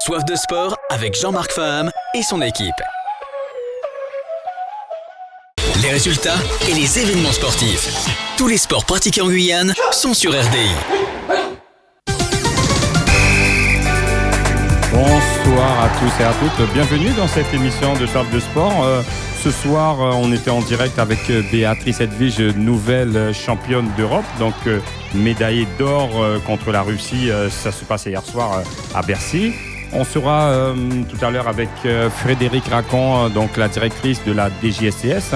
Soif de sport avec Jean-Marc Faham et son équipe. Les résultats et les événements sportifs. Tous les sports pratiqués en Guyane sont sur RDI. Bonsoir à tous et à toutes. Bienvenue dans cette émission de Soif de sport. Ce soir, on était en direct avec Béatrice Edwige, nouvelle championne d'Europe, donc médaillée d'or contre la Russie. Ça se passait hier soir à Bercy. On sera tout à l'heure avec Frédéric Racon, donc la directrice de la DJSCS,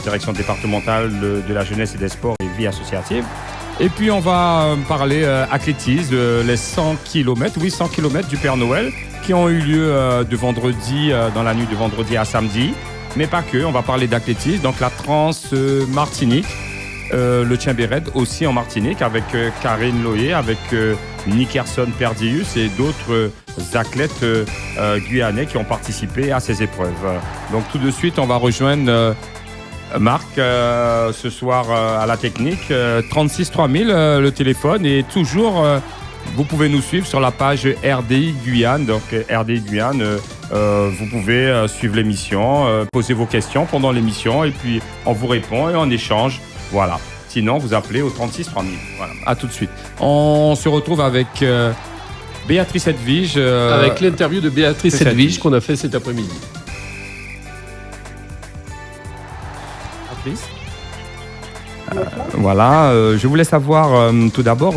direction départementale de la jeunesse et des sports et vie associative. Et puis on va parler athlétisme, les 100 km, 100 km du Père Noël qui ont eu lieu de vendredi, dans la nuit de vendredi à samedi. Mais pas que, on va parler d'athlétisme, donc la Trans-Martinique, le Tchimbered aussi en Martinique avec Karine Loyer, avec Nickerson Perdius et d'autres athlètes guyanais qui ont participé à ces épreuves. Donc tout de suite, on va rejoindre Marc ce soir à la technique. 36 3000 le téléphone et toujours vous pouvez nous suivre sur la page RDI Guyane. Donc RDI Guyane, vous pouvez suivre l'émission, poser vos questions pendant l'émission et puis on vous répond et on échange. Voilà. Sinon, vous appelez au 36 3000. Voilà. À tout de suite. On se retrouve avec Béatrice Edwige. Avec l'interview de Béatrice Edwige qu'on a fait cet après-midi. Voilà, je voulais savoir tout d'abord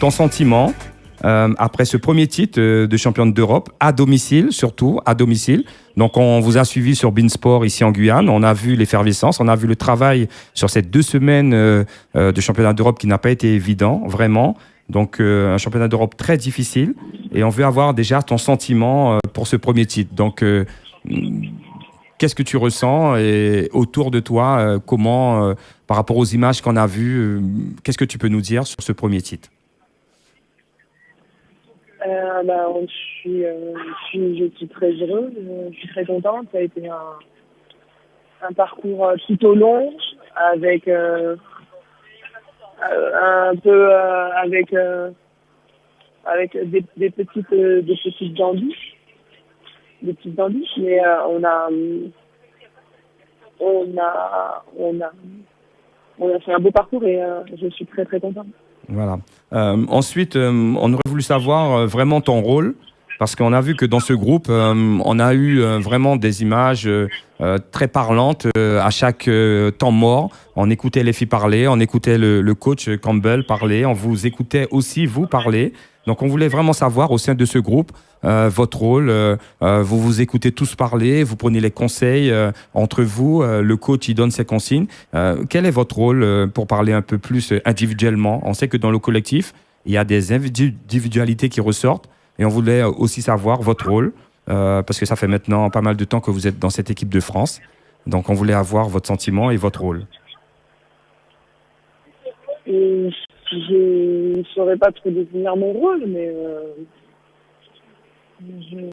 ton sentiment après ce premier titre de championne d'Europe à domicile, surtout à domicile. Donc on vous a suivi sur Beansport ici en Guyane, on a vu l'effervescence, on a vu le travail sur ces 2 semaines de championnat d'Europe qui n'a pas été évident, vraiment. Donc un championnat d'Europe très difficile et on veut avoir déjà ton sentiment pour ce premier titre. Donc qu'est-ce que tu ressens et autour de toi, comment, par rapport aux images qu'on a vues, qu'est-ce que tu peux nous dire sur ce premier titre? Je suis très heureuse, je suis très contente. Ça a été un parcours tout au long, avec avec des petites embûches. Mais on a fait un beau parcours et je suis très très contente. Voilà. Ensuite, on aurait voulu savoir vraiment ton rôle, parce qu'on a vu que dans ce groupe, on a eu vraiment des images très parlantes à chaque temps mort. On écoutait les filles parler, on écoutait le coach Campbell parler, on vous écoutait aussi vous parler. Donc on voulait vraiment savoir au sein de ce groupe votre rôle. Vous vous écoutez tous parler, vous prenez les conseils entre vous, le coach il donne ses consignes. Quel est votre rôle pour parler un peu plus individuellement? On sait que dans le collectif, il y a des individualités qui ressortent et on voulait aussi savoir votre rôle parce que ça fait maintenant pas mal de temps que vous êtes dans cette équipe de France. Donc on voulait avoir votre sentiment et votre rôle. Je ne saurais pas trop définir mon rôle, mais je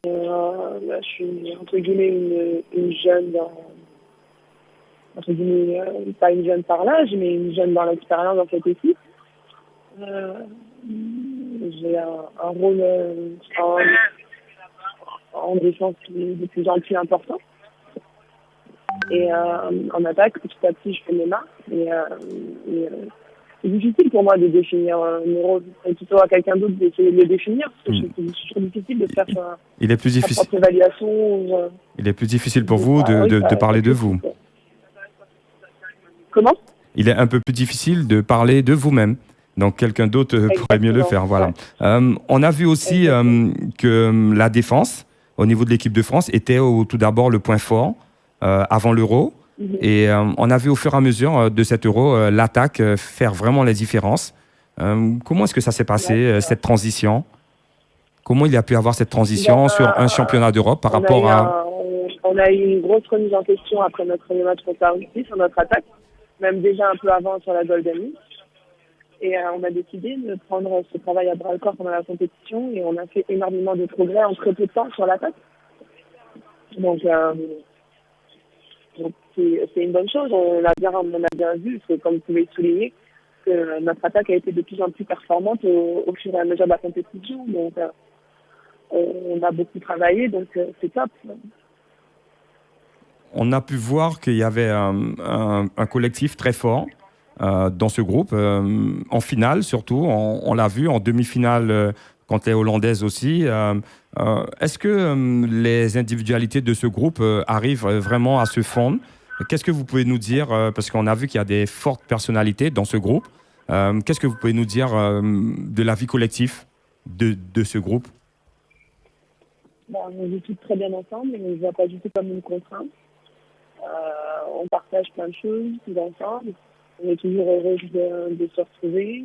suis entre guillemets une jeune entre guillemets, pas une jeune par l'âge, mais une jeune dans l'expérience dans cette équipe. J'ai un rôle en défense qui est de plus en plus important. Et en attaque, petit à petit, je fais mes marques. C'est difficile pour moi de définir mes rôles. C'est plutôt à quelqu'un d'autre d'essayer de les définir. Parce que c'est toujours difficile de faire sa propre évaluation. Il est plus difficile pour vous de parler de vous. Comment ? Il est un peu plus difficile de parler de vous-même. Donc, quelqu'un d'autre pourrait mieux le faire. Voilà. Ouais. On a vu aussi que la défense, au niveau de l'équipe de France, était tout d'abord le point fort avant l'Euro. Et on a vu au fur et à mesure de cet Euro l'attaque faire vraiment la différence. Comment est-ce que ça s'est passé, cette transition? Comment il a pu avoir cette transition sur un championnat d'Europe par rapport à... On a eu une grosse remise en question après notre premier match contre la Russie sur notre attaque, même déjà un peu avant sur la Golden League. Et on a décidé de prendre ce travail à bras-le-corps pendant la compétition et on a fait énormément de progrès en très peu de temps sur l'attaque. Donc c'est une bonne chose. On a bien vu, c'est comme vous pouvez le souligner, que notre attaque a été de plus en plus performante au fur et à mesure de la compétition. Donc on a beaucoup travaillé, donc c'est top. On a pu voir qu'il y avait un collectif très fort dans ce groupe. En finale, surtout, on l'a vu en demi-finale contre les Hollandaises aussi. Est-ce que les individualités de ce groupe arrivent vraiment à se fondre? Qu'est-ce que vous pouvez nous dire? Parce qu'on a vu qu'il y a des fortes personnalités dans ce groupe. Qu'est-ce que vous pouvez nous dire de la vie collective de ce groupe? On vit tous très bien ensemble, on ne voit pas du tout comme une contrainte. On partage plein de choses tous ensemble. On est toujours heureux de se retrouver.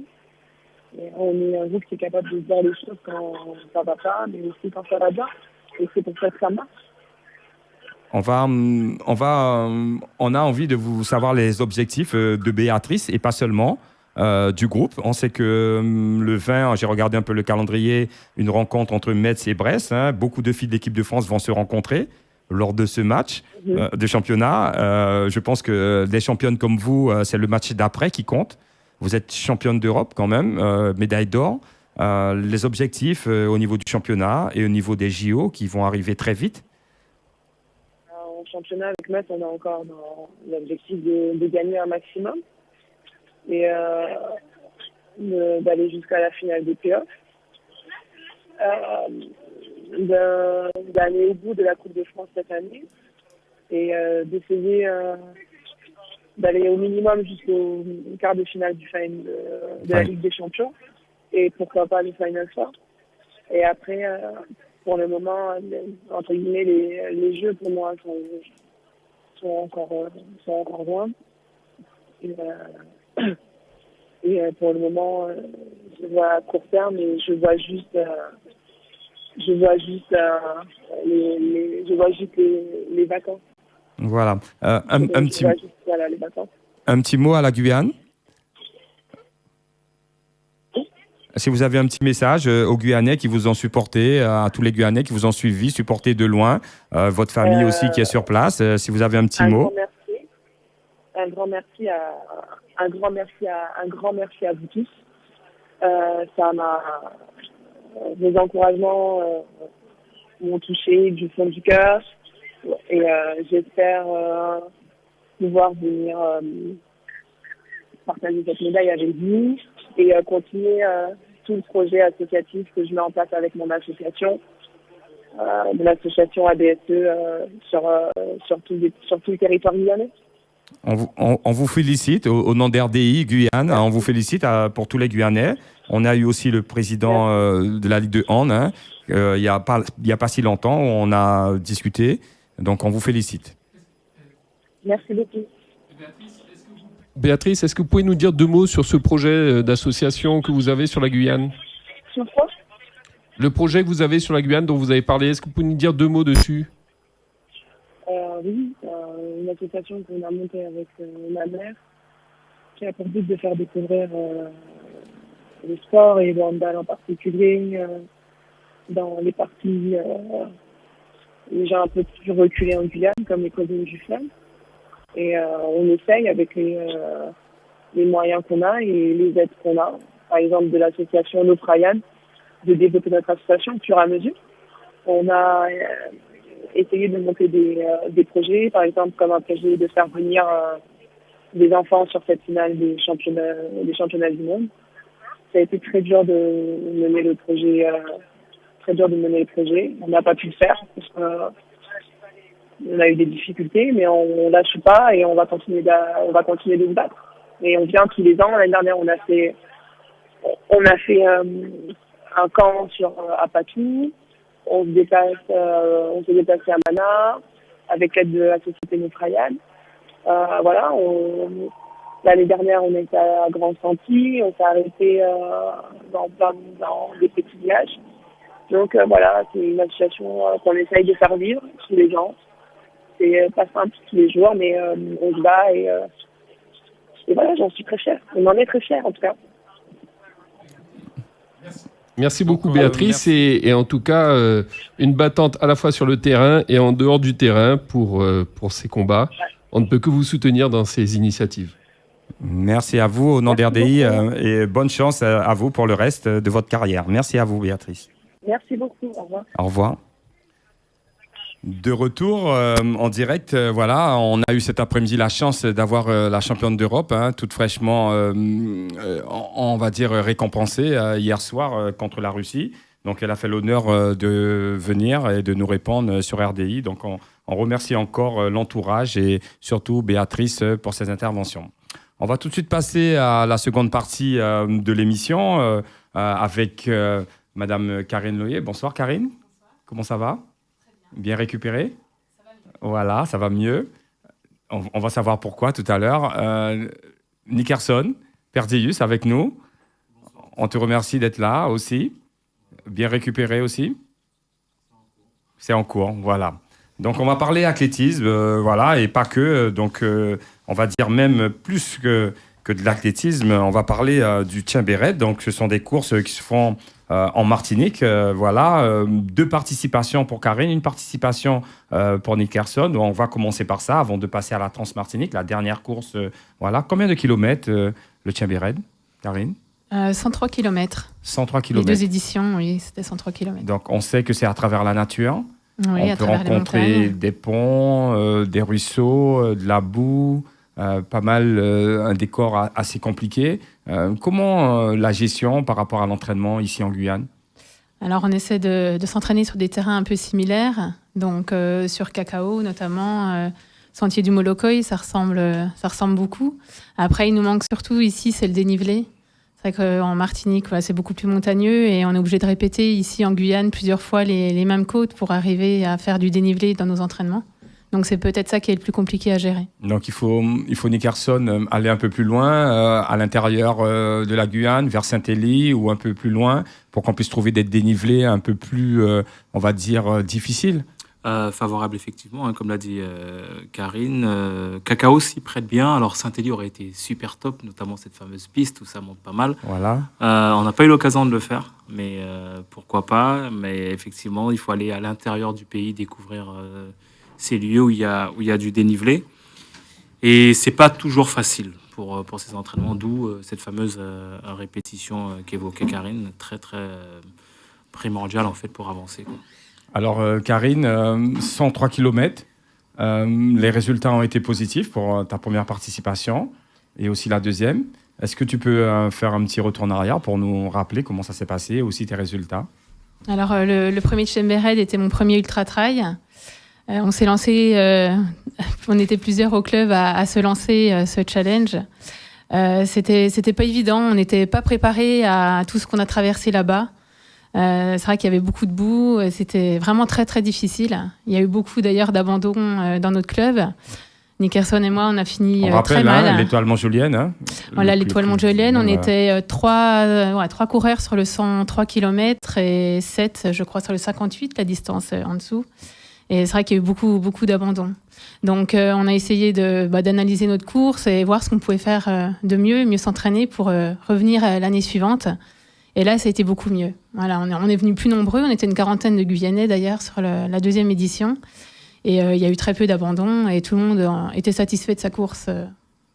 Et on est un groupe qui est capable de voir les choses quand ça va pas, mais aussi quand ça va bien. Et c'est pour ça que ça marche. On a envie de vous savoir les objectifs de Béatrice et pas seulement du groupe. On sait que le 20, j'ai regardé un peu le calendrier, une rencontre entre Metz et Brest. Beaucoup de filles de l'équipe de France vont se rencontrer lors de ce match de championnat. Je pense que des championnes comme vous, c'est le match d'après qui compte. Vous êtes championne d'Europe quand même, médaille d'or. Les objectifs au niveau du championnat et au niveau des JO qui vont arriver très vite. En championnat avec Metz, on a encore l'objectif de gagner un maximum et d'aller jusqu'à la finale des playoffs. D'aller au bout de la Coupe de France cette année et d'essayer d'aller au minimum jusqu'au quart de finale de la Ligue des Champions et pourquoi pas le Final Four. Et après, pour le moment, entre guillemets, les jeux pour moi sont encore loin. Et pour le moment, je vois à court terme et je vois juste les vacances. Voilà. Un petit mot à la Guyane. Si vous avez un petit message aux Guyanais qui vous ont supporté, à tous les Guyanais qui vous ont suivi, supporté de loin, votre famille aussi qui est sur place, si vous avez un petit mot. Un grand merci à vous tous. Vos encouragements m'ont touché du fond du cœur et j'espère pouvoir venir partager cette médaille avec vous et continuer tout le projet associatif que je mets en place avec mon association, de l'association ABSE sur tout le territoire guyanais. On vous félicite au nom d'RDI Guyane, on vous félicite pour tous les Guyanais. On a eu aussi le président de la Ligue de hand il y a pas si longtemps, on a discuté, donc on vous félicite. Merci beaucoup. Béatrice, est-ce que vous pouvez nous dire 2 mots sur ce projet d'association que vous avez sur la Guyane? Sur quoi? Le projet que vous avez sur la Guyane dont vous avez parlé, est-ce que vous pouvez nous dire 2 mots dessus? Oui, une association qu'on a montée avec ma mère qui a pour but de faire découvrir le sport et le handball en particulier dans les parties déjà un peu plus reculées en Guyane, comme les communes du Fleuve. Et on essaye avec les moyens qu'on a et les aides qu'on a, par exemple de l'association No Ryan, de développer notre association au fur et à mesure. On a essayé de monter des projets, par exemple comme un projet de faire venir des enfants sur cette finale des championnats du monde. Ça a été très dur de mener le projet. On n'a pas pu le faire parce qu'on a eu des difficultés, mais on lâche pas et on va continuer de se battre. Et on vient tous les ans. L'année dernière, on a fait un camp à Patou. On s'est déplacé à Mana avec l'aide de la société Nefrayan. Voilà. L'année dernière, on était à Grand Santi. On s'est arrêté dans des petits villages. Donc voilà, c'est une association qu'on essaye de faire vivre tous les ans. C'est pas simple tous les jours, mais on se bat et voilà, j'en suis très fière. On en est très fiers en tout cas. Merci beaucoup Béatrice et en tout cas une battante à la fois sur le terrain et en dehors du terrain pour ces combats. On ne peut que vous soutenir dans ces initiatives. Merci à vous au nom d'RDI et bonne chance à vous pour le reste de votre carrière. Merci à vous Béatrice. Merci beaucoup. Au revoir. Au revoir. De retour en direct, voilà, on a eu cet après-midi la chance d'avoir la championne d'Europe, toute fraîchement, on va dire, récompensée hier soir contre la Russie. Donc elle a fait l'honneur de venir et de nous répondre sur RDI. Donc on remercie encore l'entourage et surtout Béatrice pour ses interventions. On va tout de suite passer à la seconde partie de l'émission avec Madame Karine Loyer. Bonsoir Karine. Bonsoir. Comment ça va ? Bien récupéré ? Ça va mieux. Voilà, ça va mieux. On va savoir pourquoi tout à l'heure. Nickerson, Perdius avec nous. On te remercie d'être là aussi. Bien récupéré aussi ? C'est en cours, voilà. Donc on va parler athlétisme, voilà, et pas que. Donc on va dire même plus que de l'athlétisme, on va parler du Tchimbered. Donc ce sont des courses qui se font en Martinique. Voilà, 2 participations pour Karine, 1 participation pour Nickerson. On va commencer par ça avant de passer à la Trans-Martinique, la dernière course. Voilà, combien de kilomètres le Tchimbered, Karine ? 103 km. 103 km. Les 2 éditions, oui, c'était 103 km. Donc on sait que c'est à travers la nature. Oui, on peut rencontrer des ponts, des ruisseaux, de la boue, pas mal, un décor assez compliqué. Comment la gestion par rapport à l'entraînement ici en Guyane ? Alors on essaie de s'entraîner sur des terrains un peu similaires, donc sur Cacao notamment, Sentier du Molokoï, ça ressemble beaucoup. Après il nous manque surtout ici, c'est le dénivelé. C'est vrai qu'en Martinique, voilà, c'est beaucoup plus montagneux et on est obligé de répéter ici en Guyane plusieurs fois les mêmes côtes pour arriver à faire du dénivelé dans nos entraînements. Donc c'est peut-être ça qui est le plus compliqué à gérer. Donc il faut Nickerson aller un peu plus loin, à l'intérieur de la Guyane, vers Saint-Élie ou un peu plus loin, pour qu'on puisse trouver des dénivelés un peu plus, on va dire, difficiles. Favorable effectivement, comme l'a dit Karine. Cacao s'y prête bien. Alors Saint-Élie aurait été super top, notamment cette fameuse piste où ça monte pas mal. Voilà. On n'a pas eu l'occasion de le faire, mais pourquoi pas. Mais effectivement, il faut aller à l'intérieur du pays, découvrir ces lieux où il y a du dénivelé. Et c'est pas toujours facile pour ces entraînements, d'où cette fameuse répétition qu'évoquait Karine, très très primordiale en fait pour avancer, quoi. Alors, Karine, 103 km, les résultats ont été positifs pour ta première participation et aussi la deuxième. Est-ce que tu peux faire un petit retour en arrière pour nous rappeler comment ça s'est passé et aussi tes résultats ? Alors, le premier Tchimbered était mon premier ultra-trail. On s'est lancé, on était plusieurs au club à se lancer ce challenge. C'était pas évident, on n'était pas préparés à tout ce qu'on a traversé là-bas. C'est vrai qu'il y avait beaucoup de boue, c'était vraiment très très difficile. Il y a eu beaucoup d'ailleurs d'abandons dans notre club. Nickerson et moi, on a fini très mal. L'étoile Montjolienne. Voilà, l'étoile Montjolienne, on était 3 coureurs sur le 103 km et 7, je crois, sur le 58, la distance en dessous. Et c'est vrai qu'il y a eu beaucoup, beaucoup d'abandons. Donc, on a essayé d'analyser notre course et voir ce qu'on pouvait faire de mieux s'entraîner pour revenir l'année suivante. Et là, ça a été beaucoup mieux. Voilà, on est venus plus nombreux. On était une quarantaine de Guyanais, d'ailleurs, sur la deuxième édition. Et il y a eu très peu d'abandons et tout le monde était satisfait de sa course,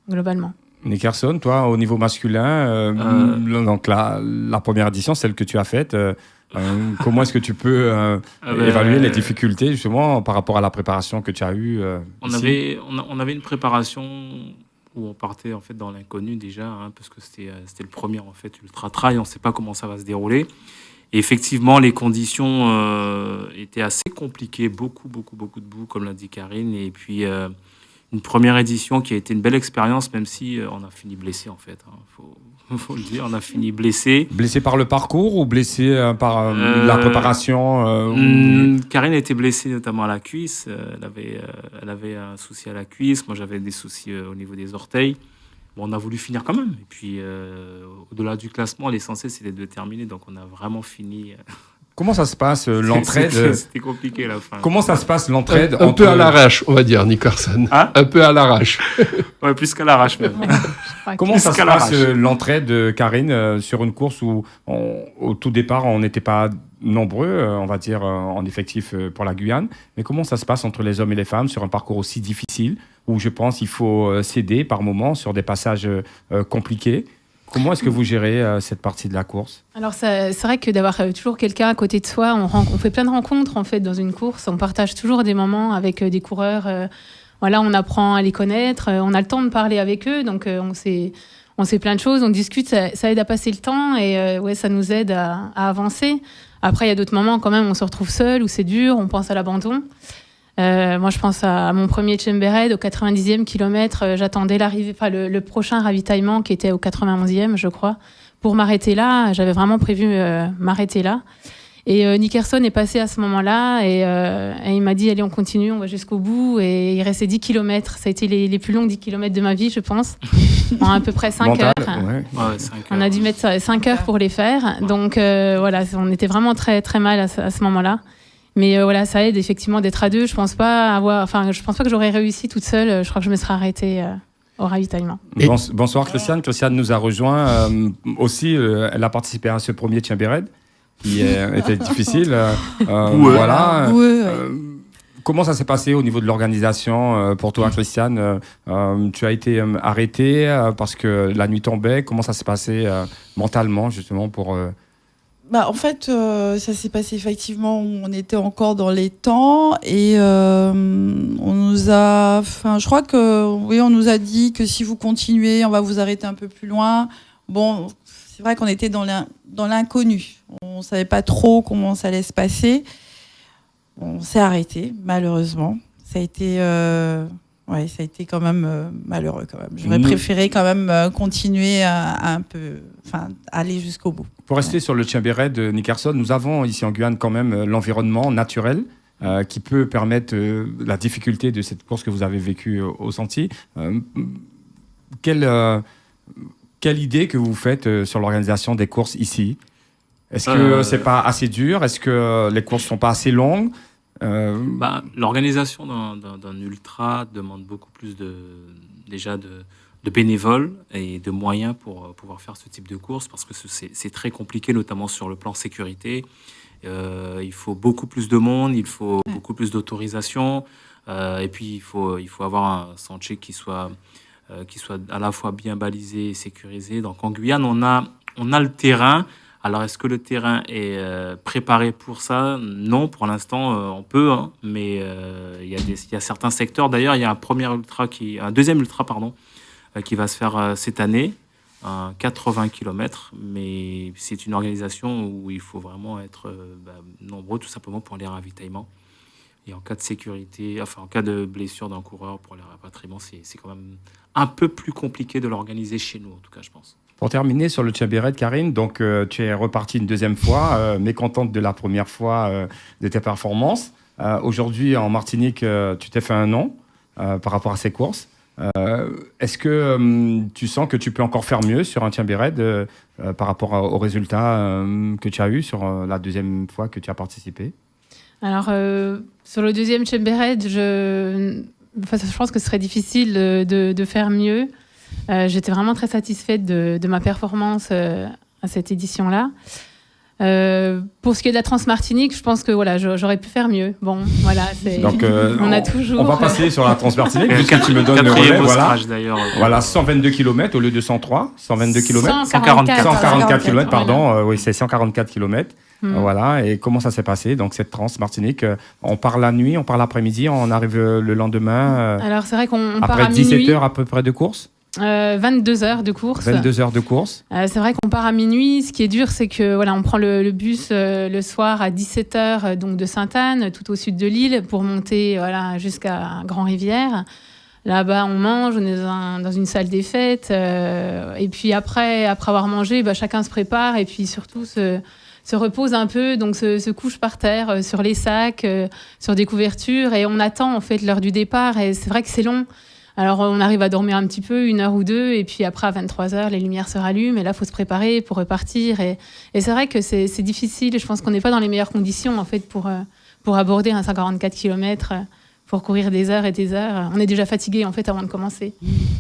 globalement. Nickerson, toi, au niveau masculin, donc la première édition, celle que tu as faite, comment est-ce que tu peux évaluer les difficultés, justement, par rapport à la préparation que tu as eue on avait une préparation où on partait en fait dans l'inconnu déjà, parce que c'était le premier en fait ultra trail, on ne sait pas comment ça va se dérouler. Et effectivement, les conditions étaient assez compliquées, beaucoup de boue, comme l'a dit Karine. Et puis une première édition qui a été une belle expérience, même si on a fini blessé en fait. Faut le dire, on a fini blessé. Blessé par le parcours ou blessé par la préparation Karine était blessée notamment à la cuisse. Elle avait un souci à la cuisse. Moi, j'avais des soucis au niveau des orteils. Bon, on a voulu finir quand même. Et puis, au-delà du classement, l'essentiel, c'était de terminer. Donc, on a vraiment fini. Comment ça se passe l'entraide C'était compliqué la fin. Comment ça se passe l'entraide Un peu à l'arrache, on va dire, Nickerson. Un peu à l'arrache. Ouais, plus qu'à l'arrache même. Comment ça se passe l'entraide, Karine, sur une course où au tout départ on n'était pas nombreux, on va dire, en effectif pour la Guyane, mais comment ça se passe entre les hommes et les femmes sur un parcours aussi difficile où je pense qu'il faut céder par moments sur des passages compliqués? Comment est-ce que vous gérez cette partie de la course? Alors, c'est vrai que d'avoir toujours quelqu'un à côté de soi, on fait plein de rencontres en fait dans une course. On partage toujours des moments avec des coureurs. Voilà, on apprend à les connaître. On a le temps de parler avec eux, donc on sait plein de choses. On discute, ça aide à passer le temps et ouais, ça nous aide à avancer. Après, il y a d'autres moments quand même, on se retrouve seul, où c'est dur, on pense à l'abandon. Moi, je pense à mon premier Chembered au 90e kilomètre. J'attendais l'arrivée, le prochain ravitaillement qui était au 91e, je crois, pour m'arrêter là. J'avais vraiment prévu m'arrêter là. Et Nickerson est passé à ce moment-là et il m'a dit allez, on continue, on va jusqu'au bout. Et il restait 10 kilomètres. Ça a été les plus longs 10 kilomètres de ma vie, je pense. En à peu près 5 heures. Ouais. Ouais, 5 heures. On a dû mettre 5 heures pour les faire. Donc voilà, on était vraiment très, très mal à ce moment-là. Mais voilà, ça aide effectivement d'être à deux. Je pense pas que j'aurais réussi toute seule. Je crois que je me serais arrêtée au ravitaillement. Bonsoir Christiane. Christiane nous a rejoint aussi. Elle a participé à ce premier Chembered qui était difficile. Voilà. Comment ça s'est passé au niveau de l'organisation pour toi, Christiane? Tu as été arrêtée parce que la nuit tombait. Comment ça s'est passé mentalement justement pour En fait, ça s'est passé effectivement, on était encore dans les temps et on nous a... je crois que, oui, on nous a dit que si vous continuez, on va vous arrêter un peu plus loin. Bon, c'est vrai qu'on était dans l'inconnu. On ne savait pas trop comment ça allait se passer. On s'est arrêté, malheureusement. Ça a été quand même malheureux quand même. J'aurais préféré quand même continuer à un peu, aller jusqu'au bout. Pour rester sur le Chembered de Nickerson, nous avons ici en Guyane quand même l'environnement naturel qui peut permettre la difficulté de cette course que vous avez vécue au sentier. Quelle idée que vous faites sur l'organisation des courses ici? Est-ce que c'est pas assez dur? Est-ce que les courses sont pas assez longues? L'organisation d'un ultra demande beaucoup plus de bénévoles et de moyens pour pouvoir faire ce type de course parce que c'est très compliqué, notamment sur le plan sécurité. Il faut beaucoup plus de monde, il faut beaucoup plus d'autorisation et puis il faut avoir un sentier qui soit à la fois bien balisé et sécurisé. Donc en Guyane, on a le terrain. Alors, est-ce que le terrain est préparé pour ça? Non, pour l'instant, on peut, hein, mais il y a certains secteurs. D'ailleurs, il y a un deuxième ultra, qui va se faire cette année, 80 km, mais c'est une organisation où il faut vraiment être nombreux, tout simplement pour les ravitaillements. Et en cas de sécurité, en cas de blessure d'un coureur pour les rapatriements, c'est quand même un peu plus compliqué de l'organiser chez nous, en tout cas, je pense. Pour terminer sur le Chembered, Karine, donc tu es repartie une deuxième fois, mécontente de la première fois de tes performances. Aujourd'hui, en Martinique, tu t'es fait un nom par rapport à ces courses. Est-ce que tu sens que tu peux encore faire mieux sur un Chembered par rapport aux résultats que tu as eus sur la deuxième fois que tu as participé? Alors, sur le deuxième Chembered, je pense que ce serait difficile de faire mieux. J'étais vraiment très satisfaite de ma performance à cette édition-là. Pour ce qui est de la Transmartinique, je pense que voilà, j'aurais pu faire mieux. Bon, voilà. Donc, on va passer sur la Transmartinique, puisque tu me donnes le relais. Voilà, 122 km au lieu de 103. 122 km. 144 km, pardon. Oui, c'est 144 km. Voilà, et comment ça s'est passé? Donc, cette Transmartinique, on part la nuit, on part l'après-midi, on arrive le lendemain. Alors, c'est vrai qu'on part à minuit. Après 17 heures à peu près de course? 22 heures de course. 22 heures de course. C'est vrai qu'on part à minuit. Ce qui est dur, c'est que voilà, on prend le bus le soir à 17 heures donc de Sainte-Anne, tout au sud de l'île, pour monter jusqu'à Grand-Rivière. Là-bas, on mange, on est dans une salle des fêtes. Et puis après avoir mangé, chacun se prépare et puis surtout se repose un peu, donc se couche par terre sur les sacs, sur des couvertures, et on attend en fait l'heure du départ. Et c'est vrai que c'est long. Alors, on arrive à dormir un petit peu, 1 heure ou 2, et puis après, à 23 heures, les lumières se rallument, et là, il faut se préparer pour repartir. Et c'est vrai que c'est difficile. Je pense qu'on n'est pas dans les meilleures conditions, en fait, pour aborder un 144 km, pour courir des heures et des heures. On est déjà fatigué, en fait, avant de commencer.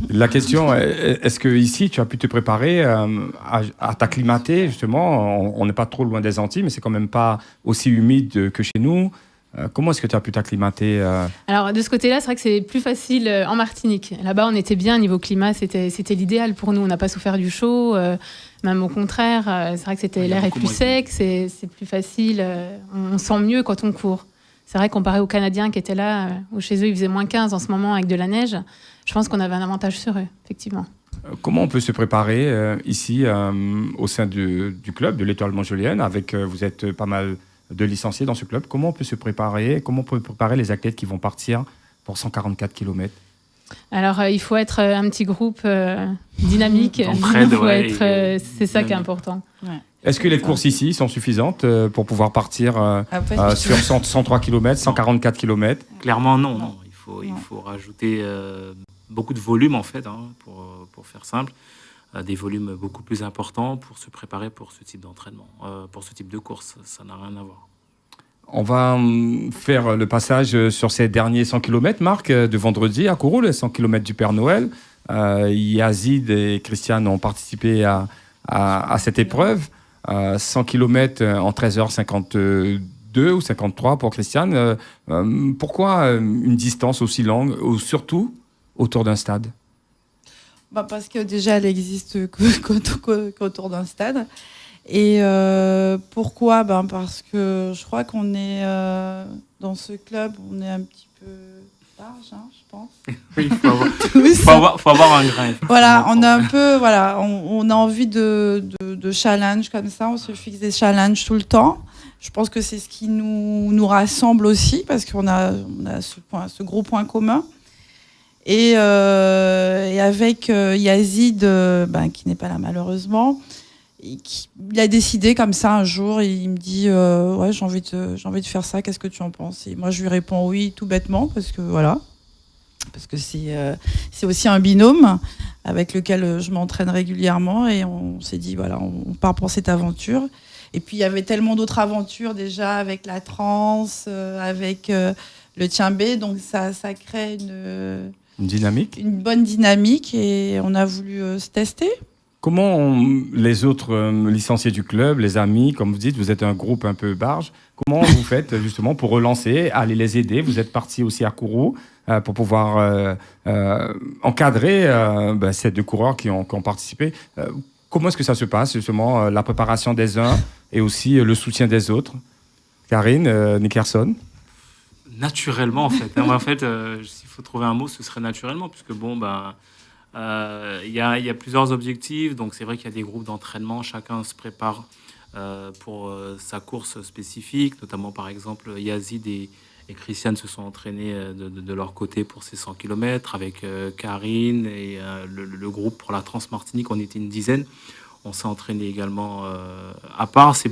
La question, est-ce que ici, tu as pu te préparer à t'acclimater, justement? On n'est pas trop loin des Antilles, mais c'est quand même pas aussi humide que chez nous. Comment est-ce que tu as pu t'acclimater Alors, de ce côté-là, c'est vrai que c'est plus facile en Martinique. Là-bas, on était bien niveau climat, c'était l'idéal pour nous. On n'a pas souffert du chaud, même au contraire. C'est vrai que l'air est plus sec, c'est plus facile. On sent mieux quand on court. C'est vrai, comparé aux Canadiens qui étaient là, où chez eux, il faisait moins 15 en ce moment avec de la neige. Je pense qu'on avait un avantage sur eux, effectivement. Comment on peut se préparer ici au sein du club de l'Étoile Montjolienne vous êtes pas mal de licenciés dans ce club. Comment on peut se préparer? Comment on peut préparer les athlètes qui vont partir pour 144 km? Alors, il faut être un petit groupe dynamique. C'est ça qui est important. Ouais. Est-ce que les courses ici sont suffisantes pour pouvoir partir sur 103 km, 144 km? Clairement, non. Il faut rajouter beaucoup de volume, en fait, pour faire simple. Des volumes beaucoup plus importants pour se préparer pour ce type d'entraînement, pour ce type de course. Ça n'a rien à voir. On va faire le passage sur ces derniers 100 km, Marc, de vendredi à Kourou, les 100 km du Père Noël. Yazid et Christiane ont participé à cette épreuve. 100 km en 13h52 ou 53 pour Christiane. Pourquoi une distance aussi longue, ou surtout autour d'un stade? Parce que déjà, elle existe qu'autour d'un stade. Et pourquoi? Parce que je crois qu'on est dans ce club, on est un petit peu large, je pense. Oui, il faut avoir un grain. Voilà, on a un peu, on a envie de challenge comme ça. On se fixe des challenges tout le temps. Je pense que c'est ce qui nous rassemble aussi, parce qu'on a ce gros point commun. Et avec Yazid, qui n'est pas là malheureusement, il a décidé comme ça un jour, et il me dit j'ai envie de faire ça, qu'est-ce que tu en penses? Et moi je lui réponds oui, tout bêtement, parce que c'est aussi un binôme avec lequel je m'entraîne régulièrement, et on s'est dit on part pour cette aventure. Et puis il y avait tellement d'autres aventures déjà avec la transe, avec le Tiembé, donc ça crée une bonne dynamique, et on a voulu se tester. Comment les autres licenciés du club, les amis, comme vous dites, vous êtes un groupe un peu barge, comment vous faites justement pour relancer, aller les aider? Vous êtes partis aussi à Kourou pour pouvoir encadrer ces deux coureurs qui ont participé. Comment est-ce que ça se passe, justement, la préparation des uns et aussi le soutien des autres? Karine Nickerson? Naturellement, en fait. En fait, s'il faut trouver un mot, ce serait naturellement, puisque il y a plusieurs objectifs. Donc, c'est vrai qu'il y a des groupes d'entraînement. Chacun se prépare pour sa course spécifique. Notamment, par exemple, Yazid et Christiane se sont entraînés de leur côté pour ces 100 km. Avec Karine et le groupe pour la Trans-Martinique, on était une dizaine. On s'est entraîné également à part. C'est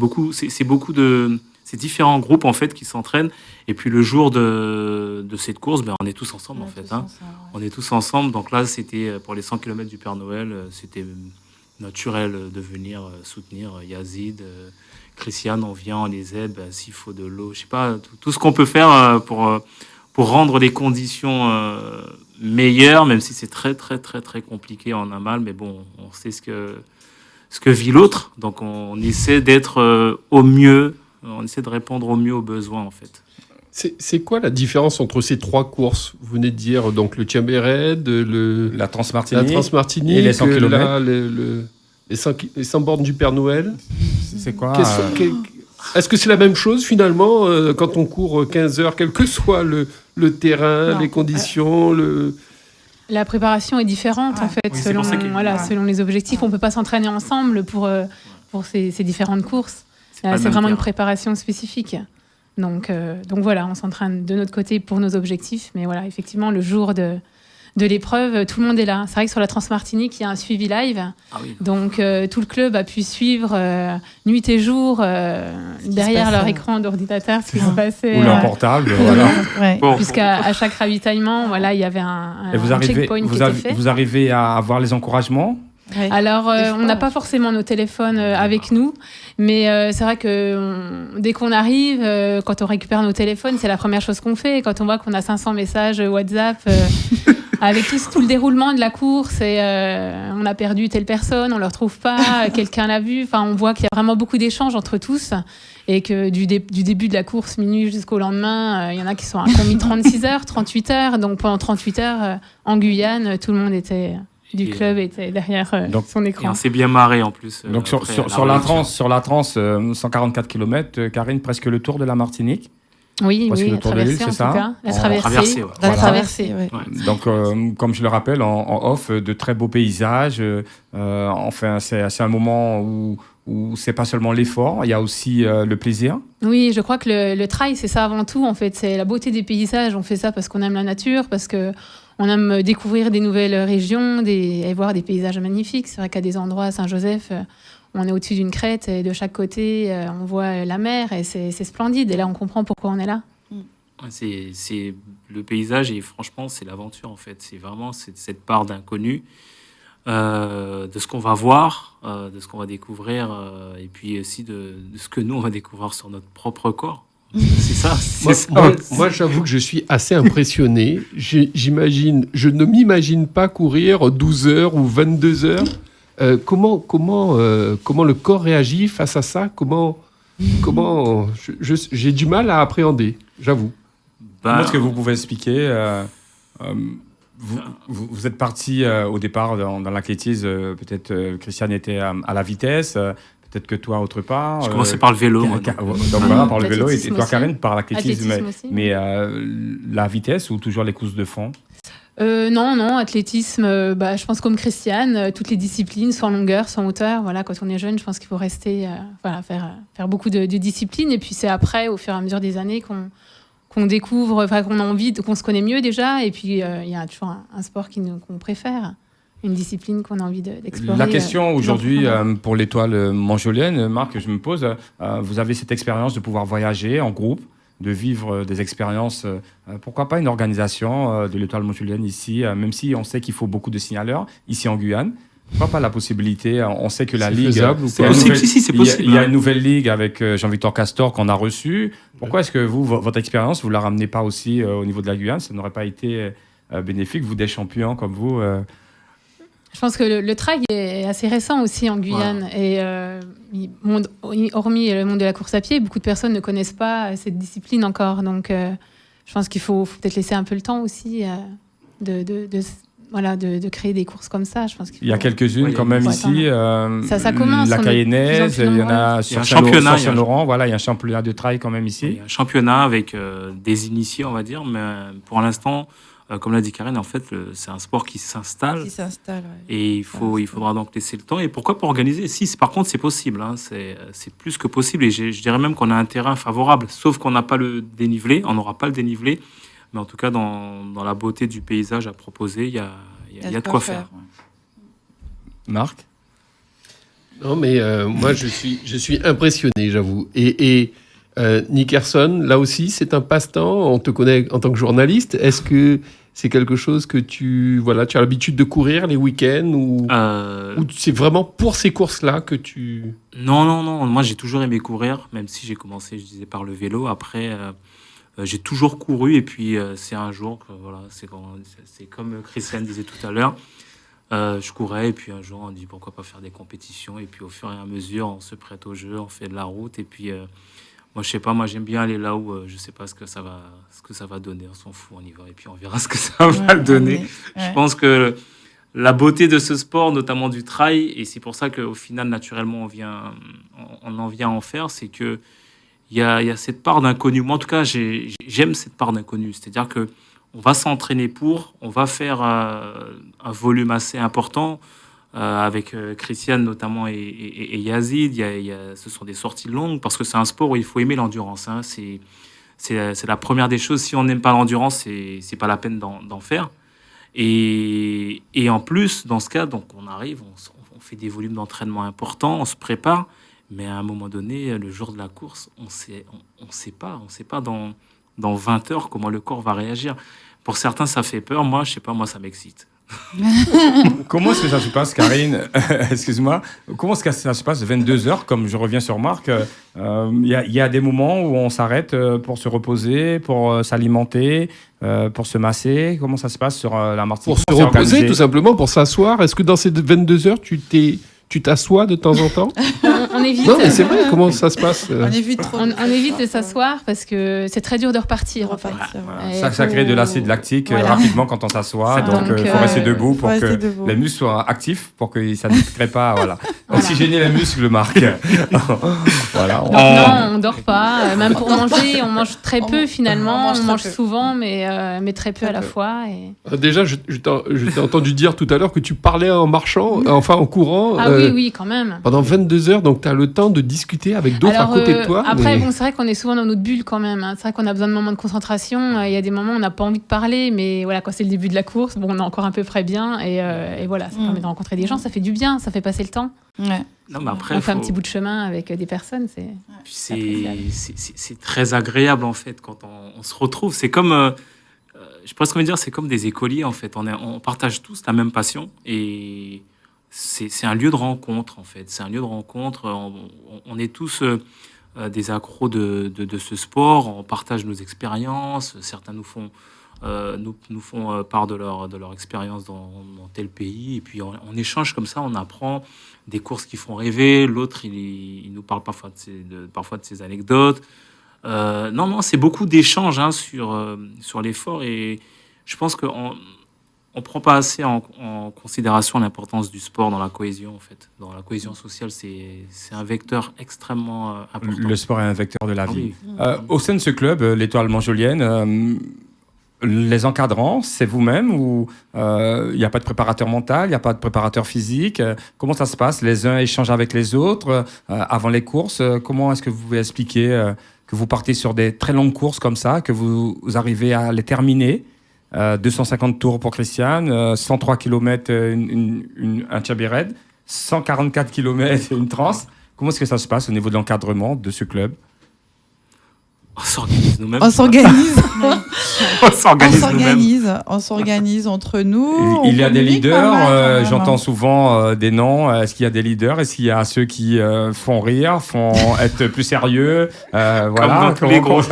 différents groupes en fait qui s'entraînent, et puis le jour de cette course, on est tous ensemble On est tous ensemble, donc là c'était pour les 100 km du Père Noël, c'était naturel de venir soutenir Yazid, Christiane, on vient, on les aide, s'il faut de l'eau, je sais pas, tout ce qu'on peut faire pour rendre les conditions meilleures, même si c'est très très très très compliqué en aval, mais bon, on sait ce que vit l'autre, donc on essaie d'être au mieux. On essaie de répondre au mieux aux besoins, en fait. C'est quoi la différence entre ces trois courses? Vous venez de dire donc le Tiembé Raid, la Trans-Martinique et les 100 km. Les 100 bornes du Père Noël. C'est quoi Est-ce que c'est la même chose, finalement, quand on court 15 heures, quel que soit le terrain, les conditions La préparation est différente, en fait, selon les objectifs. On ne peut pas s'entraîner ensemble pour ces différentes courses. C'est vraiment une préparation spécifique. Donc voilà, on s'entraîne de notre côté pour nos objectifs. Mais voilà, effectivement, le jour de l'épreuve, tout le monde est là. C'est vrai que sur la Trans-Martinique, il y a un suivi live. Ah oui. Donc tout le club a pu suivre nuit et jour derrière leur écran d'ordinateur ce qui se passait. Ou leur portable. Puisqu'à chaque ravitaillement, il y avait un checkpoint qui était fait. Vous arrivez à avoir les encouragements? Ouais. Alors, on n'a pas forcément nos téléphones avec nous, mais c'est vrai que dès qu'on arrive, quand on récupère nos téléphones, c'est la première chose qu'on fait. Quand on voit qu'on a 500 messages WhatsApp, avec tout le déroulement de la course et on a perdu telle personne, on ne le retrouve pas, quelqu'un l'a vu. Enfin, on voit qu'il y a vraiment beaucoup d'échanges entre tous et que du début de la course, minuit jusqu'au lendemain, il y en a qui ont mis 36 heures, 38 heures. Donc pendant 38 heures, en Guyane, tout le monde du club était derrière son écran. Et on s'est bien marré en plus. Donc sur la transe, 144 km, Karine, presque le tour de la Martinique. Oui, le la tour de l'île, traversée en c'est ça tout cas. La traversée, ouais. La traversée, ouais. Donc, comme je le rappelle en off, de très beaux paysages. Enfin, c'est un moment où c'est pas seulement l'effort, il y a aussi le plaisir. Oui, je crois que le trail, c'est ça avant tout. En fait, c'est la beauté des paysages. On fait ça parce qu'on aime la nature, parce que on aime découvrir des nouvelles régions, et voir des paysages magnifiques. C'est vrai qu'à des endroits, à Saint-Joseph, on est au-dessus d'une crête et de chaque côté, on voit la mer et c'est splendide. Et là, on comprend pourquoi on est là. C'est le paysage et franchement, c'est l'aventure en fait. C'est vraiment cette part d'inconnu, de ce qu'on va voir, de ce qu'on va découvrir et puis aussi de ce que nous, on va découvrir sur notre propre corps. C'est ça. Moi, j'avoue que je suis assez impressionné. Je ne m'imagine pas courir 12 heures ou 22 heures. Comment le corps réagit face à ça? J'ai du mal à appréhender, j'avoue. Comment est-ce que vous pouvez expliquer vous êtes parti au départ dans l'athlétisme, peut-être Christiane était à la vitesse, peut-être que toi autre part. Je commençais par le vélo. Donc voilà, par le vélo, et toi Karine par l'athlétisme. Aussi. Mais la vitesse ou toujours les courses de fond? Non, athlétisme, je pense comme Christiane, toutes les disciplines, soit en longueur, soit en hauteur. Voilà, quand on est jeune, je pense qu'il faut rester, faire beaucoup de disciplines. Et puis c'est après, au fur et à mesure des années, qu'on découvre, qu'on a envie, qu'on se connaît mieux déjà. Et puis il y a toujours un sport qu'on préfère, une discipline qu'on a envie d'explorer. La question aujourd'hui pour l'étoile Montjolienne, Marc, je me pose, vous avez cette expérience de pouvoir voyager en groupe, de vivre des expériences. Pourquoi pas une organisation de l'étoile Montjolienne ici, même si on sait qu'il faut beaucoup de signaleurs ici en Guyane. Pourquoi pas la possibilité? On sait que la Ligue... C'est possible, c'est possible. Il y a une nouvelle Ligue avec Jean-Victor Castor qu'on a reçu. Pourquoi est-ce que votre expérience, vous ne la ramenez pas aussi au niveau de la Guyane? Ça n'aurait pas été bénéfique, vous des champions comme vous Je pense que le trail est assez récent aussi en Guyane. Voilà. Et hormis le monde de la course à pied, beaucoup de personnes ne connaissent pas cette discipline encore. Donc, je pense qu'il faut peut-être laisser un peu le temps aussi de créer des courses comme ça. Je pense il y a quelques-unes quand même ici. Ça commence. La Cayennaise, il y en a sur Saint-Laurent. Voilà, il y a un championnat de trail quand même ici. Il y a un championnat avec des initiés, on va dire. Mais pour l'instant... comme l'a dit Karine, en fait, c'est un sport qui s'installe. Ouais. Et il faudra donc laisser le temps. Et pourquoi pas organiser? Par contre, c'est possible. Hein, c'est plus que possible. Et je dirais même qu'on a un terrain favorable. Sauf qu'on n'a pas le dénivelé. On n'aura pas le dénivelé. Mais en tout cas, dans la beauté du paysage à proposer, il y a de quoi faire. Marc? Non, mais moi, je suis impressionné, j'avoue. Et Nickerson, là aussi, c'est un passe-temps. On te connaît en tant que journaliste. Est-ce que c'est quelque chose que tu as l'habitude de courir les week-ends ou c'est vraiment pour ces courses-là que tu... Non. Moi, j'ai toujours aimé courir, même si j'ai commencé, je disais, par le vélo. Après, j'ai toujours couru. Et puis, c'est un jour, c'est comme Christiane disait tout à l'heure. Je courais et puis un jour, on dit pourquoi pas faire des compétitions. Et puis, au fur et à mesure, on se prête au jeu, on fait de la route. Et puis... moi, je sais pas, j'aime bien aller là où je sais pas ce que ça va donner. On s'en fout, on y va et puis on verra ce que ça va donner. Je pense que la beauté de ce sport, notamment du trail, et c'est pour ça qu'au final, naturellement, on en vient à en faire, c'est que il y a cette part d'inconnu. Moi, en tout cas, j'aime cette part d'inconnu. C'est-à-dire que on va s'entraîner on va faire un volume assez important. Avec Christiane notamment et Yazid, ce sont des sorties longues parce que c'est un sport où il faut aimer l'endurance. Hein. C'est la première des choses. Si on n'aime pas l'endurance, c'est pas la peine d'en faire. Et en plus, dans ce cas, donc on arrive, on fait des volumes d'entraînement importants, on se prépare, mais à un moment donné, le jour de la course, on sait pas dans 20 heures comment le corps va réagir. Pour certains, ça fait peur. Moi, je sais pas, moi, ça m'excite. Comment est-ce que ça se passe, Karine? Excuse-moi. Comment est-ce que ça se passe 22h, comme je reviens sur Marc? Il y a des moments où on s'arrête pour se reposer, pour s'alimenter, pour se masser. Comment ça se passe sur la Martinique? Pour se reposer, tout simplement, pour s'asseoir. Est-ce que dans ces 22 heures, tu t'assois de temps en temps? On évite. Non, mais c'est vrai, comment ça se passe? On évite trop. On évite de s'asseoir parce que c'est très dur de repartir. En fait. Voilà. Ça crée de l'acide lactique rapidement quand on s'assoit. Donc, il faut rester debout pour que les muscles soient actifs, pour que ça ne crée pas. Voilà. Oxygéner les muscles, Marc. Voilà. Donc, non, on dort pas. Même pour manger, on mange très peu finalement. On mange souvent, mais très peu à la fois. Et... Déjà, je t'ai entendu dire tout à l'heure que tu parlais en marchant, enfin en courant. Oui, quand même. Pendant 22 heures, donc tu as le temps de discuter avec d'autres à côté de toi. Après, bon, c'est vrai qu'on est souvent dans notre bulle quand même. C'est vrai qu'on a besoin de moments de concentration. Il y a des moments où on n'a pas envie de parler, mais voilà, quand c'est le début de la course, bon, on est encore un peu près bien. Et voilà, ça permet de rencontrer des gens, ça fait du bien, ça fait passer le temps. Ouais. Non, mais après, on fait un petit bout de chemin avec des personnes. C'est très agréable en fait quand on se retrouve. C'est comme, je pourrais presque dire, c'est comme des écoliers en fait. On partage tous la même passion et c'est un lieu de rencontre en fait. C'est un lieu de rencontre. On est tous des accros de ce sport. On partage nos expériences. Certains nous font part de leur expérience dans tel pays. Et puis on échange comme ça. On apprend des courses qui font rêver. L'autre, il nous parle parfois de ses anecdotes. Non, c'est beaucoup d'échanges sur l'effort. Et je pense qu'on ne prend pas assez en considération l'importance du sport dans la cohésion, en fait. Dans la cohésion sociale, c'est un vecteur extrêmement important. Le sport est un vecteur de la vie. Au sein de ce club, l'Étoile Montjolienne, les encadrants, c'est vous-même ou il n'y a pas de préparateur mental, il n'y a pas de préparateur physique? Comment ça se passe? Les uns échangent avec les autres avant les courses. Comment est-ce que vous pouvez expliquer que vous partez sur des très longues courses comme ça, que vous arrivez à les terminer? 250 tours pour Christiane, 103 km un Tchabired, 144 km une transe. Comment est-ce que ça se passe au niveau de l'encadrement de ce club? On s'organise nous-mêmes. On s'organise. On s'organise entre nous. Il y a des leaders. J'entends souvent des noms. Est-ce qu'il y a des leaders? Est-ce qu'il y a ceux qui font rire, font être plus sérieux? Comme dans tous les groupes,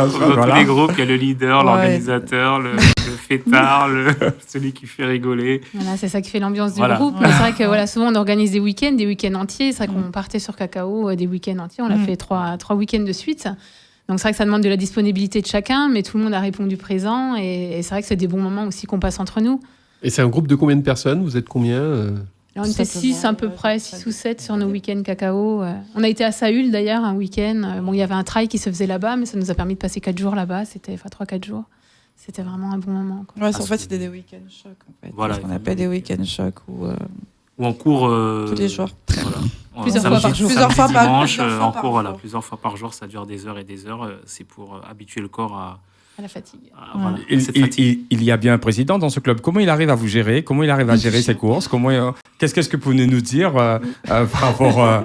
il y a le leader, l'organisateur, le fêtard, celui qui fait rigoler. Voilà, c'est ça qui fait l'ambiance du groupe. Mais c'est vrai que souvent on organise des week-ends entiers. C'est vrai qu'on partait sur Cacao des week-ends entiers. On l'a fait trois week-ends de suite. Donc c'est vrai que ça demande de la disponibilité de chacun, mais tout le monde a répondu présent. Et c'est vrai que c'est des bons moments aussi qu'on passe entre nous. Et c'est un groupe de combien de personnes? Vous êtes combien On était 6 à peu près, 6 ou 7 sur nos week-ends Cacao. On a été à Saül d'ailleurs un week-end. Bon, il y avait un trail qui se faisait là-bas, mais ça nous a permis de passer 4 jours là-bas. C'était 3-4 jours. C'était vraiment un bon moment. Ouais, en fait, c'était des week-end chocs. En fait. Voilà, on appelle des week-end chocs ou en cours tous les jours. Voilà. Plusieurs fois par jour. Plusieurs fois par jour, ça dure des heures et des heures. C'est pour habituer le corps à la fatigue. Il y a bien un président dans ce club. Comment il arrive à vous gérer? Comment il arrive à gérer ses courses? Qu'est-ce que vous pouvez nous dire par rapport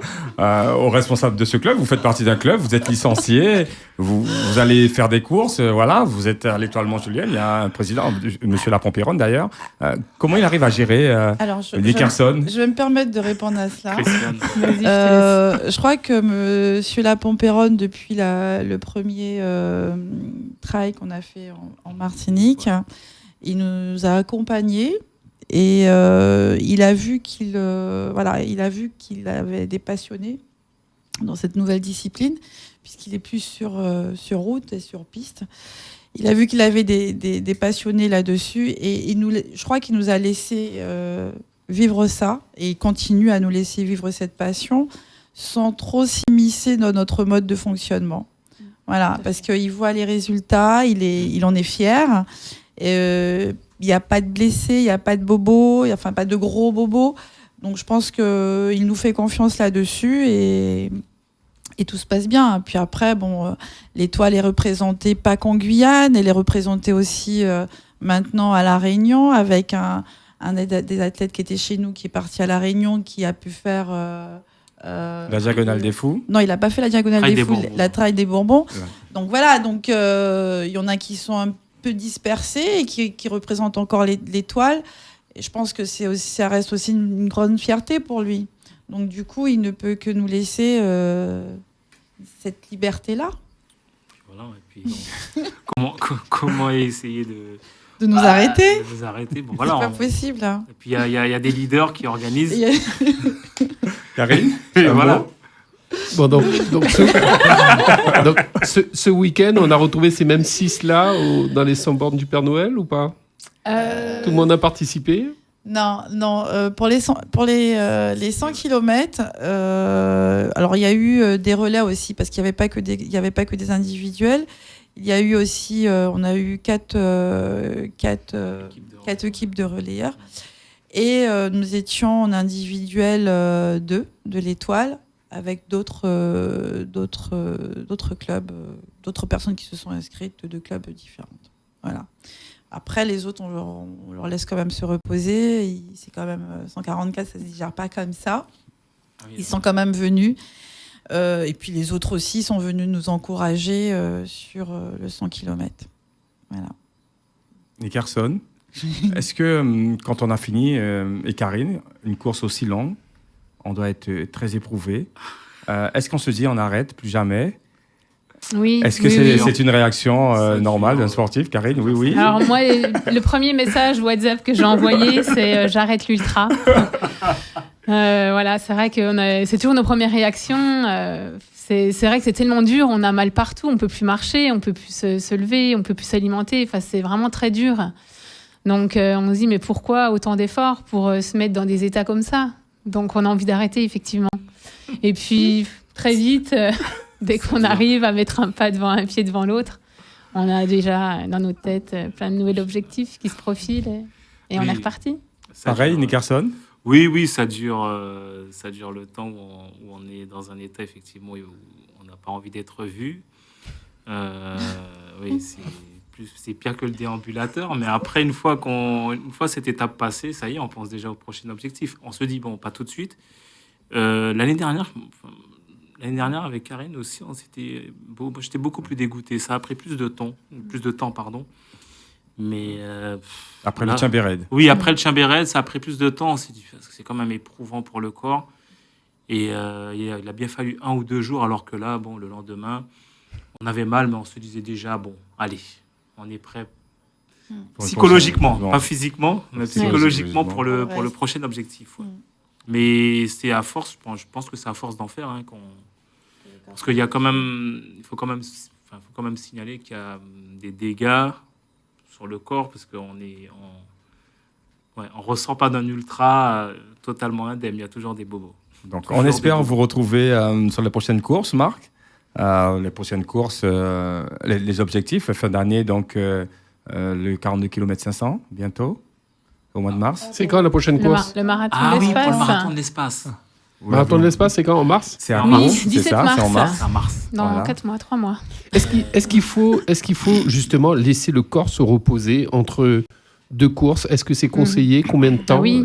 aux responsables de ce club? Vous faites partie d'un club, vous êtes licencié, vous allez faire des courses, vous êtes à l'Étoile Montjolienne, il y a un président, monsieur Lapompéronne d'ailleurs. Comment il arrive à gérer Nickerson? Je vais me permettre de répondre à cela. Vas-y, je crois que monsieur Lapompéronne, depuis le premier trail qu'on a fait en Martinique, il nous a accompagnés et il a vu qu'il avait des passionnés dans cette nouvelle discipline, puisqu'il est plus sur route et sur piste. Il a vu qu'il avait des passionnés là-dessus et je crois qu'il nous a laissé vivre ça et il continue à nous laisser vivre cette passion sans trop s'immiscer dans notre mode de fonctionnement. Voilà, parce qu'il voit les résultats, il en est fier. Il n'y a pas de blessés, il n'y a pas de bobos, enfin pas de gros bobos. Donc je pense qu'il nous fait confiance là-dessus et tout se passe bien. Puis après, l'Étoile est représentée pas qu'en Guyane, elle est représentée aussi maintenant à La Réunion avec un des athlètes qui était chez nous, qui est parti à La Réunion, qui a pu faire... la Diagonale des Fous? Non, il n'a pas fait la Diagonale des Fous, la Trail des Bourbons. Ouais. Donc voilà, il y en a qui sont un peu dispersés et qui représentent encore l'Étoile. Et je pense que ça reste aussi une grande fierté pour lui. Donc du coup, il ne peut que nous laisser cette liberté-là. Voilà, et puis comment essayer de nous arrêter. De nous arrêter. Bon, voilà, c'est pas possible. Hein. Et puis il y a des leaders qui organisent. Karine, voilà. Bon, donc ce week-end, on a retrouvé ces mêmes 6-là dans les 100 bornes du Père Noël ou pas Tout le monde a participé? Non. Pour les 100 km, alors il y a eu des relais aussi, parce qu'il n'y avait pas que des individuels. Il y a eu aussi, on a eu quatre équipes de relayeurs. Et nous étions en individuel 2 de l'Étoile, avec d'autres clubs, d'autres personnes qui se sont inscrites de clubs différents. Voilà. Après, les autres, on leur laisse quand même se reposer. C'est quand même 144, ça ne se digère pas comme ça. Ils sont quand même venus. Et puis les autres aussi sont venus nous encourager sur le 100 km. Voilà. Nickerson, est-ce que quand on a fini, et Karine, une course aussi longue, on doit être très éprouvé. Est-ce qu'on se dit on arrête, plus jamais? Oui. Est-ce que c'est une réaction normale d'un sportif, Karine? Oui. Alors moi, le premier message WhatsApp que j'ai envoyé, c'est j'arrête l'ultra. Voilà, c'est vrai que c'est toujours nos premières réactions. C'est vrai que c'est tellement dur, on a mal partout, on peut plus marcher, on peut plus se lever, on peut plus s'alimenter. Enfin, c'est vraiment très dur. Donc on se dit mais pourquoi autant d'efforts pour se mettre dans des états comme ça? Donc on a envie d'arrêter effectivement. Et puis très vite, dès qu'on arrive à mettre un pied devant l'autre, on a déjà dans notre tête plein de nouveaux objectifs qui se profilent et on est reparti. Pareil, Nickerson? Oui, ça dure le temps où on est dans un état effectivement où on n'a pas envie d'être vu. Oui, c'est pire que le déambulateur, mais après une fois cette étape passée, ça y est, on pense déjà au prochain objectif. On se dit bon, pas tout de suite. L'année dernière avec Karine aussi, j'étais beaucoup plus dégoûté. Ça a pris plus de temps, pardon. Mais après le Chimbered. Oui, après le Chimbered, ça a pris plus de temps. On s'est dit parce que c'est quand même éprouvant pour le corps. Et il a bien fallu 1 ou 2 jours, alors que là, le lendemain, on avait mal, mais on se disait déjà bon, allez, on est prêt psychologiquement, pas physiquement, mais psychologiquement pour le prochain objectif. Ouais. Mais c'est à force, je pense que c'est à force d'en faire, parce qu'il y a quand même, il faut quand même signaler qu'il y a des dégâts sur le corps, parce qu'on ressent pas d'un ultra totalement indemne, il y a toujours des bobos. Donc on espère vous retrouver sur les prochaines courses, Marc. Les prochaines courses, les objectifs, fin d'année, donc le 42 km 500, bientôt, au mois de mars. C'est quand la prochaine course? Le marathon Ah de l'espace. Oui, pour le marathon de l'espace. Le marathon de l'espace, c'est quand? En mars? C'est à Mars, c'est 17 ça, mars. c'est en mars. C'est en mars. Dans 4 mois, 3 mois. Est-ce qu'il faut justement laisser le corps se reposer entre 2 courses? Est-ce que c'est conseillé? Combien de temps? Oui,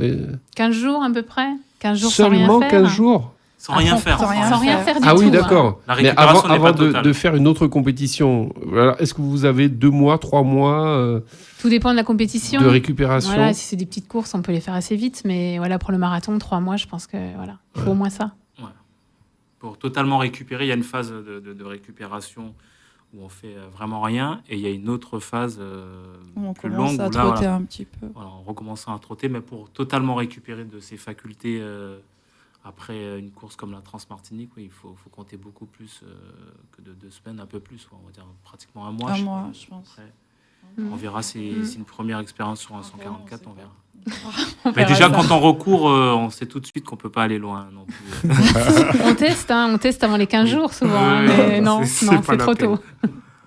15 jours à peu près. 15 jours Seulement sans rien faire. 15 jours? Sans rien faire. Sans rien faire du tout. Ah oui, d'accord. La Mais récupération n'est avant pas totale. de faire une autre compétition, est-ce que vous avez 2 mois, 3 mois Tout dépend de la compétition. de récupération? Voilà, si c'est des petites courses, on peut les faire assez vite. Mais voilà, pour le marathon, 3 mois, je pense que il faut au moins ça. Ouais. Pour totalement récupérer, il y a une phase de récupération où on fait vraiment rien, et il y a une autre phase On plus commence longue à où là, trotter un petit peu. on recommence à trotter, mais pour totalement récupérer de ses facultés après une course comme la Trans-Martinique, il faut compter beaucoup plus que de 2 semaines, un peu plus, on va dire pratiquement un mois. Un mois, je pense. Après, on verra, c'est une première expérience sur un 144, on verra. On Mais verra déjà, ça. quand on recourt, on sait tout de suite qu'on ne peut pas aller loin non plus. On teste avant les 15 jours souvent. Oui, Mais non, c'est c'est pas la trop peine. tôt.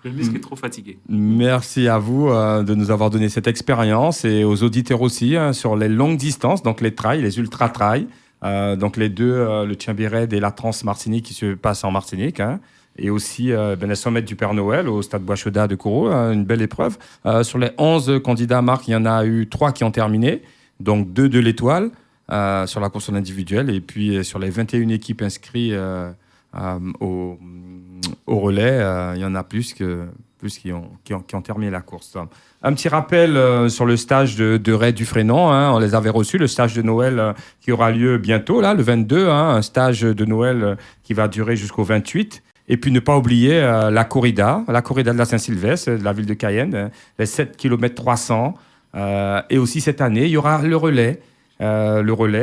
Le muscle est trop fatigué. Merci à vous de nous avoir donné cette expérience, et aux auditeurs aussi sur les longues distances, donc les trails, les ultra-trails. Donc les deux, le Chimbered et la Trans-Martinique qui se passent en Martinique. Et aussi les 100 mètres du Père Noël au stade Bois-Chaudat de Kourou, une belle épreuve. Sur les 11 candidats, Marc, il y en a eu 3 qui ont terminé, donc 2 de l'Étoile sur la course en individuel, et puis sur les 21 équipes inscrites au relais, il y en a plus que plus qui ont terminé la course. Un petit rappel sur le stage de Ray Dufresnan. On les avait reçus, le stage de Noël qui aura lieu bientôt, là, le 22. Un stage de Noël qui va durer jusqu'au 28. Et puis ne pas oublier la corrida de la Saint-Sylvestre, de la ville de Cayenne, les 7 km 300. Et aussi cette année, il y aura le relais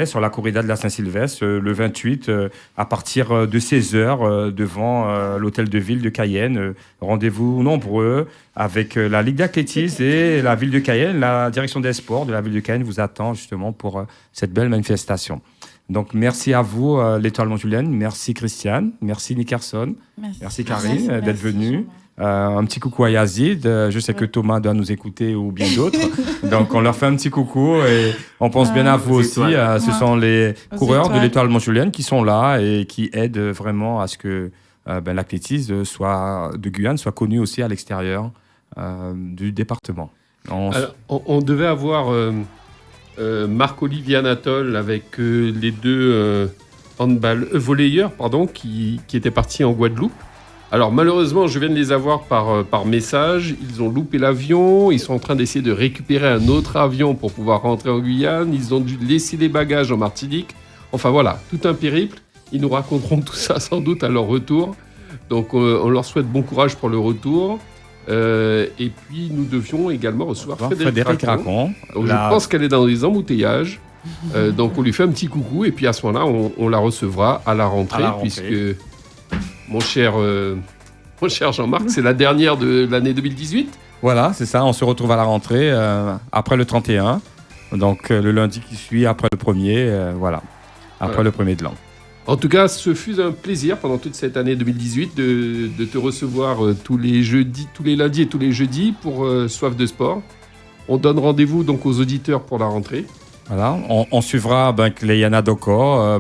sur la corrida de la Saint-Sylvestre, le 28, à partir de 16h, devant l'hôtel de ville de Cayenne. Rendez-vous nombreux avec la Ligue d'athlétisme et la ville de Cayenne. La direction des sports de la ville de Cayenne vous attend justement pour cette belle manifestation. Donc, merci à vous, l'Étoile Montjulienne. Merci, Christiane. Merci, Nickerson. Merci Karine, d'être venue. Un petit coucou à Yazid. Je sais que Thomas doit nous écouter ou bien d'autres. Donc, on leur fait un petit coucou et on pense bien à vous aussi. Ce sont les coureurs de l'Étoile Montjulienne qui sont là et qui aident vraiment à ce que l'athlétisme de Guyane soit connu aussi à l'extérieur du département. Alors, on devait avoir Marc-Olivier Anatole avec les deux volleyeurs qui étaient partis en Guadeloupe. Alors malheureusement, je viens de les avoir par message. Ils ont loupé l'avion. Ils sont en train d'essayer de récupérer un autre avion pour pouvoir rentrer en Guyane. Ils ont dû laisser les bagages en Martinique. Enfin voilà, tout un périple. Ils nous raconteront tout ça sans doute à leur retour. Donc on leur souhaite bon courage pour le retour. Et puis nous devions également recevoir Frédéric Racon. Donc je pense qu'elle est dans les embouteillages. Donc on lui fait un petit coucou. Et puis à ce moment-là, on la recevra à la rentrée. Puisque... Mon cher Jean-Marc, c'est la dernière de l'année 2018. Voilà, c'est ça. On se retrouve à la rentrée après le 31. Donc, le lundi qui suit, après le 1er. Après le 1er de l'an. En tout cas, ce fut un plaisir pendant toute cette année 2018 de te recevoir tous les lundis et tous les jeudis pour Soif de Sport. On donne rendez-vous donc aux auditeurs pour la rentrée. Voilà. On suivra les Yana Doko,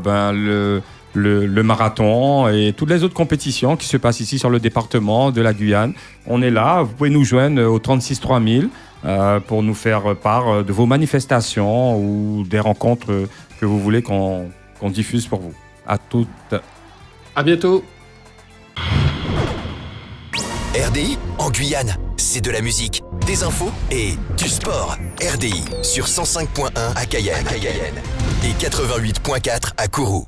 le marathon et toutes les autres compétitions qui se passent ici sur le département de la Guyane. On est là, vous pouvez nous joindre au 36 3000 pour nous faire part de vos manifestations ou des rencontres que vous voulez qu'on diffuse pour vous. À toutes. À bientôt. RDI en Guyane, c'est de la musique, des infos et du sport. RDI sur 105.1 à Cayenne et 88.4 à Kourou.